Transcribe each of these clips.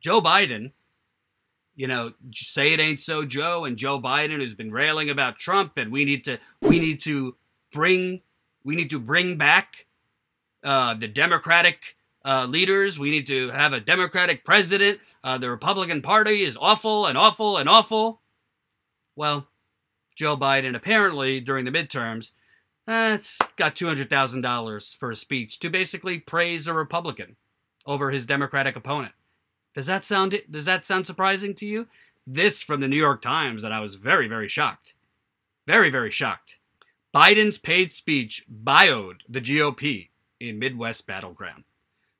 Joe Biden, say it ain't so, Joe, and Joe Biden has been railing about Trump, and bring, we need to bring back the Democratic leaders. We need to have a Democratic president. The Republican Party is awful and awful and awful. Well, Joe Biden apparently during the midterms, it's got $200,000 for a speech to basically praise a Republican over his Democratic opponent. Does that sound surprising to you? This from the New York Times, and I was very, very shocked. Very, very shocked. Biden's paid speech bioed the GOP in Midwest battleground.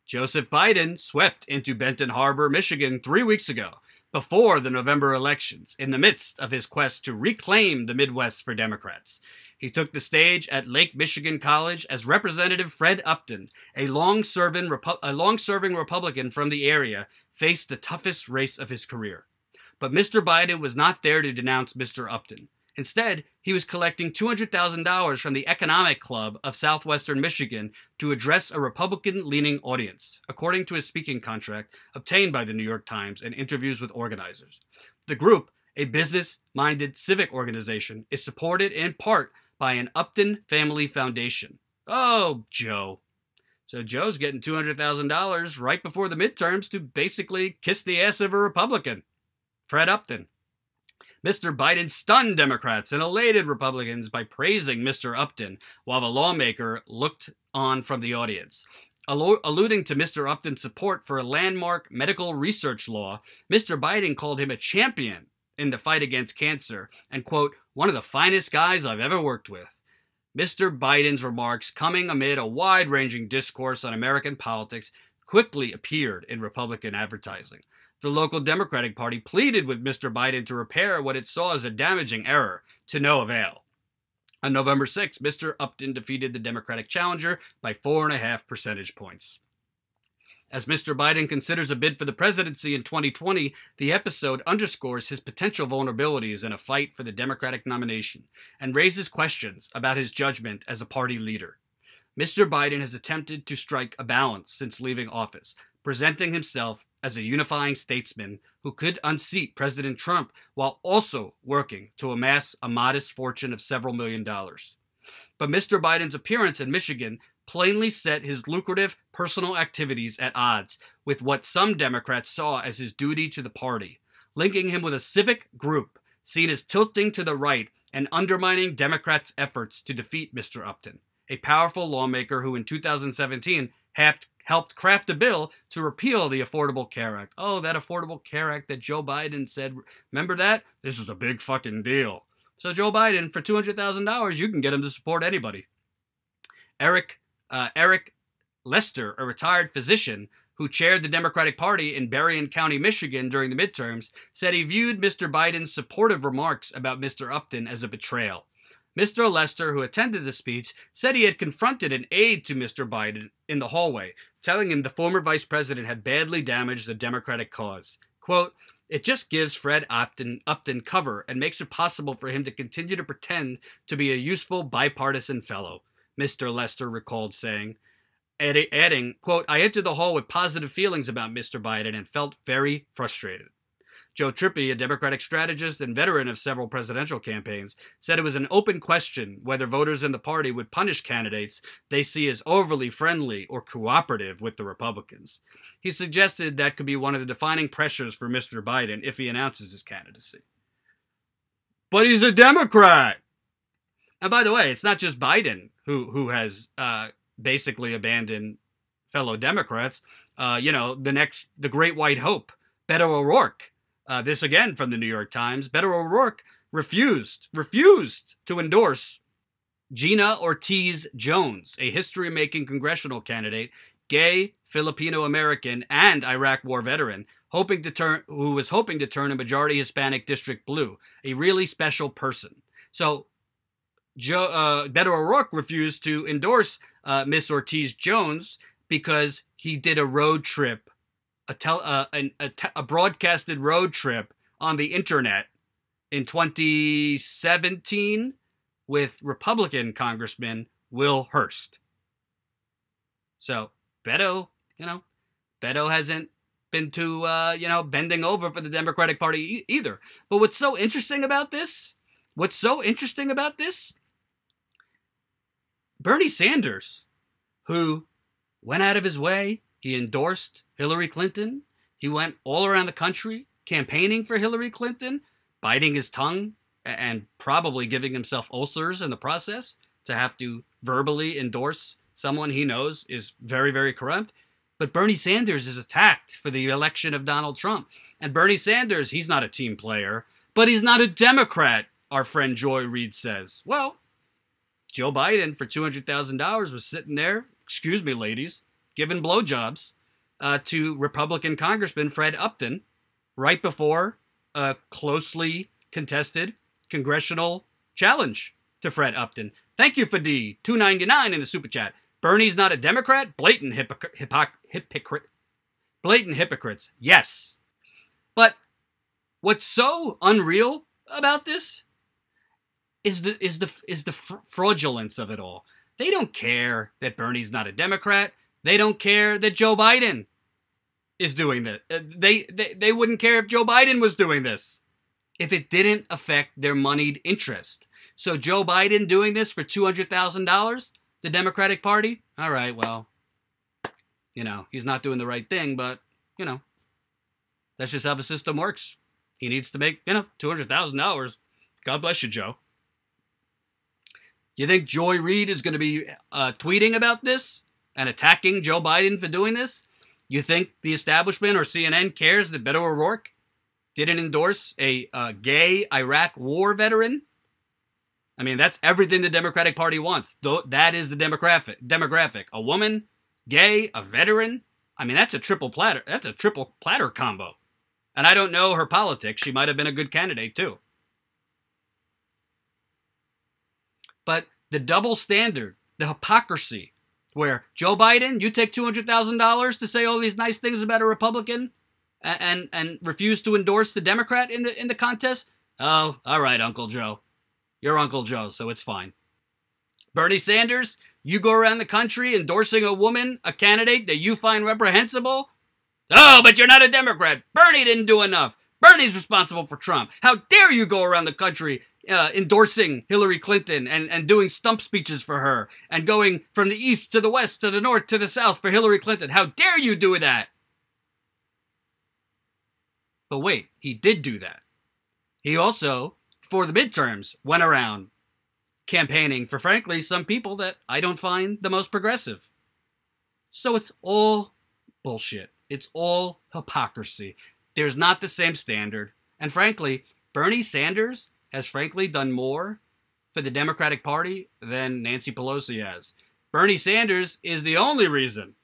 Joseph Biden swept into Benton Harbor, Michigan 3 weeks ago, before the November elections, in the midst of his quest to reclaim the Midwest for Democrats. He took the stage at Lake Michigan College as Representative Fred Upton, a long-serving Republican from the area, faced the toughest race of his career. But Mr. Biden was not there to denounce Mr. Upton. Instead, he was collecting $200,000 from the Economic Club of Southwestern Michigan to address a Republican-leaning audience, according to his speaking contract obtained by the New York Times and interviews with organizers. The group, a business-minded civic organization, is supported in part by an Upton Family Foundation. Oh, Joe. So Joe's getting $200,000 right before the midterms to basically kiss the ass of a Republican. Fred Upton. Mr. Biden stunned Democrats and elated Republicans by praising Mr. Upton, while the lawmaker looked on from the audience. Alluding to Mr. Upton's support for a landmark medical research law, Mr. Biden called him a champion in the fight against cancer and, quote, one of the finest guys I've ever worked with. Mr. Biden's remarks, coming amid a wide-ranging discourse on American politics, quickly appeared in Republican advertising. The local Democratic Party pleaded with Mr. Biden to repair what it saw as a damaging error, to no avail. On November 6, Mr. Upton defeated the Democratic challenger by 4.5 percentage points. As Mr. Biden considers a bid for the presidency in 2020, the episode underscores his potential vulnerabilities in a fight for the Democratic nomination and raises questions about his judgment as a party leader. Mr. Biden has attempted to strike a balance since leaving office, presenting himself as a unifying statesman who could unseat President Trump while also working to amass a modest fortune of several $1 million. But Mr. Biden's appearance in Michigan plainly set his lucrative personal activities at odds with what some Democrats saw as his duty to the party, linking him with a civic group seen as tilting to the right and undermining Democrats' efforts to defeat Mr. Upton, a powerful lawmaker who in 2017 helped craft a bill to repeal the Affordable Care Act. Oh, that Affordable Care Act that Joe Biden said, remember that? This is a big fucking deal. So Joe Biden, for $200,000, you can get him to support anybody. Eric Lester, a retired physician who chaired the Democratic Party in Berrien County, Michigan during the midterms, said he viewed Mr. Biden's supportive remarks about Mr. Upton as a betrayal. Mr. Lester, who attended the speech, said he had confronted an aide to Mr. Biden in the hallway, telling him the former vice president had badly damaged the Democratic cause. Quote, it just gives Fred Upton cover and makes it possible for him to continue to pretend to be a useful bipartisan fellow, Mr. Lester recalled saying, adding, quote, I entered the hall with positive feelings about Mr. Biden and felt very frustrated. Joe Trippi, a Democratic strategist and veteran of several presidential campaigns, said it was an open question whether voters in the party would punish candidates they see as overly friendly or cooperative with the Republicans. He suggested that could be one of the defining pressures for Mr. Biden if he announces his candidacy. But he's a Democrat! And by the way, it's not just Biden who has basically abandoned fellow Democrats. The great white hope, Beto O'Rourke. This again from the New York Times. Beto O'Rourke refused to endorse Gina Ortiz Jones, a history-making congressional candidate, gay, Filipino-American, and Iraq War veteran, who was hoping to turn a majority Hispanic district blue, a really special person. So Beto O'Rourke refused to endorse Miss Ortiz Jones because he did a road trip, a broadcasted road trip on the internet in 2017 with Republican Congressman Will Hurst. So Beto hasn't been too, bending over for the Democratic Party either. But what's so interesting about this? Bernie Sanders, who went out of his way, he endorsed Hillary Clinton. He went all around the country campaigning for Hillary Clinton, biting his tongue and probably giving himself ulcers in the process to have to verbally endorse someone he knows is very, very corrupt. But Bernie Sanders is attacked for the election of Donald Trump. And Bernie Sanders, he's not a team player, but he's not a Democrat, our friend Joy Reid says. Well, Joe Biden, for $200,000, was sitting there, excuse me, ladies, giving blowjobs to Republican Congressman Fred Upton right before a closely contested congressional challenge to Fred Upton. Thank you for the $2.99 in the super chat. Bernie's not a Democrat? Blatant hypocrite. Blatant hypocrites. Yes. But what's so unreal about this is the fraudulence of it all. They don't care that Bernie's not a Democrat. They don't care that Joe Biden is doing this. They wouldn't care if Joe Biden was doing this if it didn't affect their moneyed interest. So Joe Biden doing this for $200,000, the Democratic Party, all right, well, he's not doing the right thing, but, that's just how the system works. He needs to make, $200,000. God bless you, Joe. You think Joy Reid is going to be tweeting about this and attacking Joe Biden for doing this? You think the establishment or CNN cares that Beto O'Rourke didn't endorse a gay Iraq war veteran? I mean, that's everything the Democratic Party wants. That is the demographic. A woman, gay, a veteran. I mean, that's a triple platter. That's a triple platter combo. And I don't know her politics. She might have been a good candidate, too. But the double standard, the hypocrisy, where Joe Biden, you take $200,000 to say all these nice things about a Republican and refuse to endorse the Democrat in the contest? Oh, all right, Uncle Joe. You're Uncle Joe, so it's fine. Bernie Sanders, you go around the country endorsing a woman, a candidate that you find reprehensible? Oh, but you're not a Democrat. Bernie didn't do enough. Bernie's responsible for Trump. How dare you go around the country endorsing Hillary Clinton and doing stump speeches for her and going from the east to the west to the north to the south for Hillary Clinton. How dare you do that? But wait, he did do that. He also, for the midterms, went around campaigning for, frankly, some people that I don't find the most progressive. So it's all bullshit. It's all hypocrisy. There's not the same standard. And frankly, Bernie Sanders has frankly done more for the Democratic Party than Nancy Pelosi has. Bernie Sanders is the only reason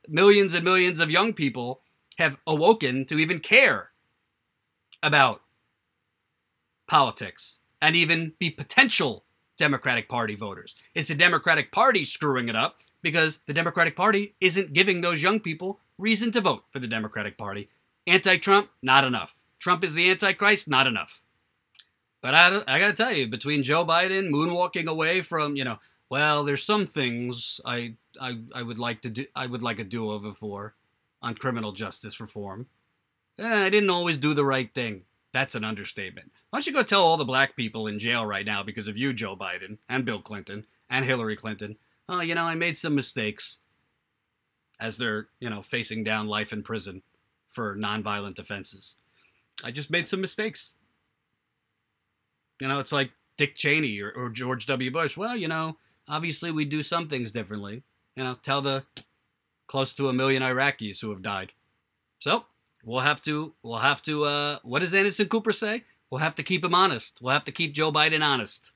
millions and millions of young people have awoken to even care about politics and even be potential Democratic Party voters. It's the Democratic Party screwing it up because the Democratic Party isn't giving those young people reason to vote for the Democratic Party. Anti-Trump, not enough. Trump is the Antichrist, not enough. But I got to tell you, between Joe Biden moonwalking away from, well, there's some things I would like to do. I would like a do-over for on criminal justice reform. I didn't always do the right thing. That's an understatement. Why don't you go tell all the black people in jail right now because of you, Joe Biden, and Bill Clinton, and Hillary Clinton. Oh, I made some mistakes as they're, facing down life in prison for nonviolent offenses. I just made some mistakes. It's like Dick Cheney or George W. Bush. Well, obviously we do some things differently. Tell the close to 1 million Iraqis who have died. So we'll have to, what does Anderson Cooper say? We'll have to keep him honest. We'll have to keep Joe Biden honest.